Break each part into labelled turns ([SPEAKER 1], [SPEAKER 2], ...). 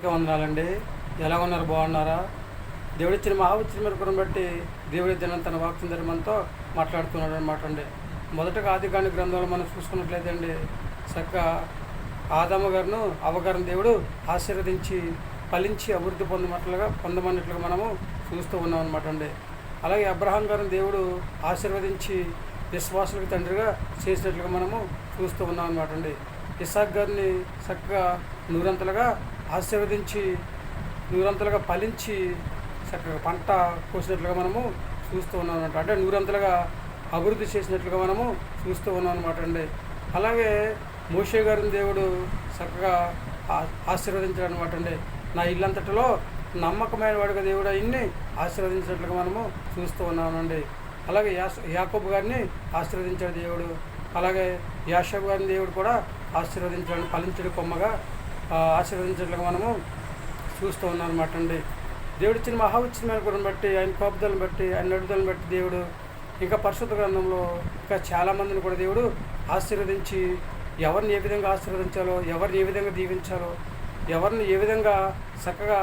[SPEAKER 1] అందరికీ వందనాలండి. ఎలా ఉన్నారు? బాగున్నారా? దేవుడిచ్చిన మహాఉచ్చిన మెరుకును బట్టి దేవుడి దినం తన వాక్యం మనతో మాట్లాడుతున్నాడు అనమాట అండి. మొదటగా ఆదికాండ గ్రంథంలో మనం చూసుకున్నట్లయితే చక్కగా ఆదాము గారును అవ్వగారిని దేవుడు ఆశీర్వదించి ఫలించి అభివృద్ధి పొందమన్నట్లుగా మనము చూస్తూ ఉన్నాం అనమాట అండి. అలాగే అబ్రహాం గారిని దేవుడు ఆశీర్వదించి విశ్వాసులకు తండ్రిగా చేసినట్లుగా మనము చూస్తూ ఉన్నాం అనమాట అండి. ఇస్సాక్ గారిని చక్కగా నూరంతలుగా ఆశీర్వదించి నూరంతలుగా ఫలించి చక్కగా పంట కోసినట్లుగా మనము చూస్తూ ఉన్నాం అనమాట. అంటే నూరంతలుగా అభివృద్ధి చేసినట్లుగా మనము చూస్తూ ఉన్నాం అనమాట అండి. అలాగే మోషే గారిని దేవుడు చక్కగా ఆశీర్వదించాడు అనమాట అండి. నా ఇల్లంతటిలో నమ్మకమైన వాడిగా దేవుడు ఇన్ని ఆశీర్వదించినట్లుగా మనము చూస్తూ ఉన్నామండి. అలాగే యాకోబు గారిని ఆశీర్వదించాడు దేవుడు. అలాగే యాషబు గారిని దేవుడు కూడా ఆశీర్వదించాడు, ఫలించడు కొమ్మగా ఆశీర్వదించినట్లుగా మనము చూస్తూ ఉన్నాం అనమాట అండి. దేవుడిచ్చిన మహాఉచ్చిమైన గుణం బట్టి, ఆయన కోపదలను బట్టి, ఆయన నడుదలను బట్టి దేవుడు ఇంకా పరిశుద్ధ గ్రంథంలో ఇంకా చాలామందిని కూడా దేవుడు ఆశీర్వదించి ఎవరిని ఏ విధంగా ఆశీర్వదించాలో, ఎవరిని ఏ విధంగా దీవించాలో, ఎవరిని ఏ విధంగా చక్కగా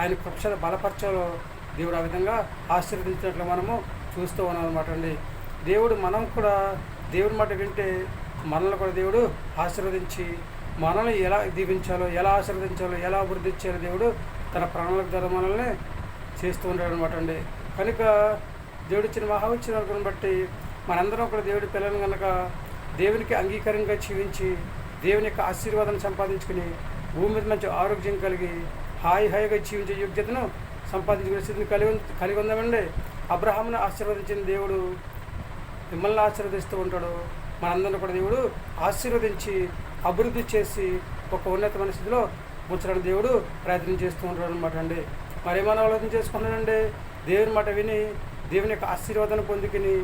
[SPEAKER 1] ఆయన కృప బలపరచాలో దేవుడు ఆ విధంగా ఆశీర్వదించినట్లు మనము చూస్తూ ఉన్నాం అనమాట అండి. దేవుడు మనం కూడా దేవుడి మాట వింటే మనల్ని కూడా దేవుడు ఆశీర్వదించి మనల్ని ఎలా దీవించాలో, ఎలా ఆశీర్వదించాలో, ఎలా అభివృద్ధి ఇచ్చాలో దేవుడు తన ప్రణాళిక ద్వారా మనల్ని చేస్తూ ఉంటాడు అనమాట అండి. కనుక దేవుడిచ్చిన మహాఉచ్చిన గుణం బట్టి మనందరం కూడా దేవుడి పిల్లలను కనుక దేవునికి అంగీకారంగా జీవించి దేవుని యొక్క ఆశీర్వాదాన్ని సంపాదించుకుని భూమి మీద మంచి ఆరోగ్యం కలిగి హాయిగా జీవించే యోగ్యతను సంపాదించుకునే స్థితిని కలిగి ఉందామండి. అబ్రహామును ఆశీర్వదించిన దేవుడు మిమ్మల్ని ఆశీర్వదిస్తూ ఉంటాడు. మనందరినీ కూడా దేవుడు ఆశీర్వదించి అభివృద్ధి చేసి ఒక ఉన్నతమైన స్థితిలో ఉంచడానికి దేవుడు ప్రయత్నం చేస్తూ ఉంటాడు అనమాట అండి. మరి ఏమైనా ఆలోచన చేసుకున్నాడండి, దేవుని మాట విని దేవుని యొక్క ఆశీర్వాదాన్ని పొందుకుని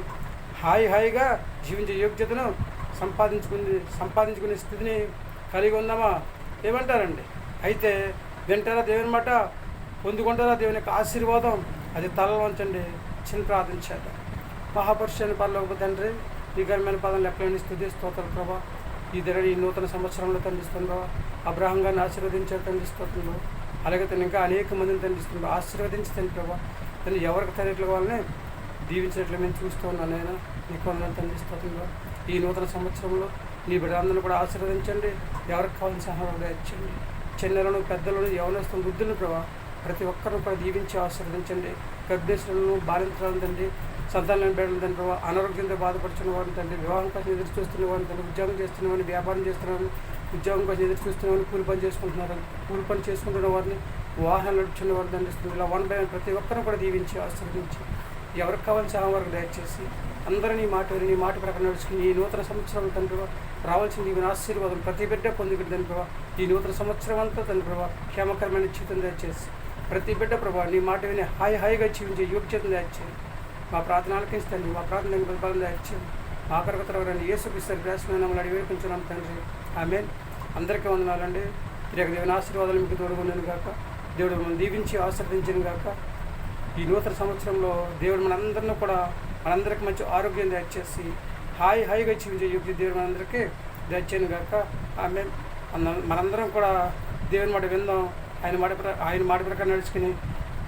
[SPEAKER 1] హాయిగా జీవించే యోగ్యతను సంపాదించుకునే స్థితిని కలిగి ఉందామా? ఏమంటారండి? అయితే వింటారా దేవుని మాట, పొందుకుంటారా దేవుని యొక్క ఆశీర్వాదం? అది తలలో ఉంచండి. చిన్న ప్రార్థన చేద్దాం. మహాపురుషుని పరలోక తండ్రి, ఈ ఘనమైన పదాలు ఎక్కడైనా స్తుతి స్తోత్రం ప్రభా. ఈ నూతన సంవత్సరంలో తండ్రిస్తుందో అబ్రహాం గారిని ఆశీర్వదించారు తండ్రిస్తుందో, అలాగే తను ఇంకా అనేక మందిని తండ్రిస్తుందో ఆశీర్వదించి తండ్రి ప్రభా. తను ఎవరికి తండ్రిట్ల వాళ్ళని దీవించినట్లు మేము చూస్తూ ఉన్నాను. నేను నీ కొందరు తండ్రిస్తుందో ఈ నూతన సంవత్సరంలో నీ బిడ్డలందరినీ కూడా ఆశీర్వదించండి. ఎవరికి కావాల్సిన సహాయంగా ఇచ్చండి. చిన్నలను, పెద్దలను, యవనస్తులను, వృద్ధులను ప్రభా ప్రతి ఒక్కరిని కూడా దీవించి ఆశీర్వదించండి. గర్భేశ్వరులను, బాలింతలను తండ్రి, సంతానం బిడ్డలు తండ్రి ప్రభావ, అనారోగ్యంతో బాధపడుతున్న వారిని తండ్రి, వివాహం కోసం ఎదురు చూస్తున్న వారిని తండ్రి, ఉద్యోగం చేస్తున్నవారిని, వ్యాపారం చేస్తున్నవారిని, ఉద్యోగం కోసం ఎదురు చూస్తున్నవారిని, కూలి పని చేసుకుంటున్న వారిని, వాహనాలు నడుచున్న వారిని తండ్రిస్తుంది. ఇలా వన్ బై వన్ ప్రతి ఒక్కరిని కూడా దీవించి ఆశీర్వదించి ఎవరికి కావాల్సిన వరకు దయచేసి అందరూ నీ మాట ప్రకారం నడుచుకుని ఈ నూతన సంవత్సరం తండ్రి రావాల్సిన నీకు ఆశీర్వాదం ప్రతి బిడ్డ పొందుకుని తండ్రి ప్రభావ ఈ నూతన సంవత్సరం అంతా తండ్రి ప్రభావ క్షేమకరమైన జీవితం దయచేసి ప్రతి బిడ్డ ప్రభావ నీ మాట విని హాయిగా జీవించే యోగ్యతను దయచేయండి. మా ప్రార్థన ఆలకించండి. మా ప్రార్థన బలం దయచేయండి. మా కరకతరవరండి యేసుక్రీస్తు వ్యాసమైన అడిగి వేడుకుంటున్నాం తండ్రి. ఆమేన్. అందరికీ వందనాలండి. దేవుని ఆశీర్వాదాలు మీకు తోడుకున్నాను గాక. దేవుడు మనం దీవించి ఆశీర్వదించిన గాక. ఈ నూతన సంవత్సరంలో దేవుడు మనందరికీ మంచి ఆరోగ్యం దయచేసి హాయిగా జీవించే యోగ్య దేవుడు మనందరికీ దయచేయను గాక. ఆమేన్. మనందరం కూడా దేవుని మాట విందాం. ఆయన మాట ప్రకారం నడుచుకుని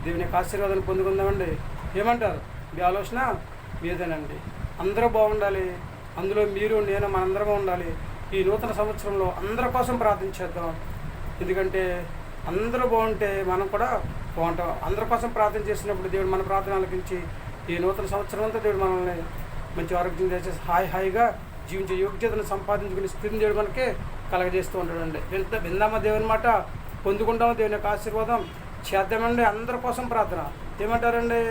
[SPEAKER 1] దేవుని యొక్క ఆశీర్వాదాన్ని పొందుకుందామండి. ఏమంటారు? మీ ఆలోచన మీదేనండి. అందరూ బాగుండాలి. అందులో మీరు, నేను, మనందరం ఉండాలి. ఈ నూతన సంవత్సరంలో అందరి కోసం ప్రార్థించేద్దాం. ఎందుకంటే అందరూ బాగుంటే మనం కూడా బాగుంటాం. అందరి కోసం ప్రార్థన చేసినప్పుడు దేవుడు మన ప్రార్థన ఆలకించి ఈ నూతన సంవత్సరం అంతా దేవుడు మనల్ని మంచి ఆరోగ్యం చేసేసి హాయిగా జీవించే యోగ్యతను సంపాదించుకునే స్థితిని దేవుడు మనకి కలగజేస్తూ ఉంటాడండి. విందామా దేవుని మాట, పొందుకుంటామా దేవుని యొక్క ఆశీర్వాదం, చేద్దామండి. అందరి కోసం ప్రార్థన. ఏమంటారండి?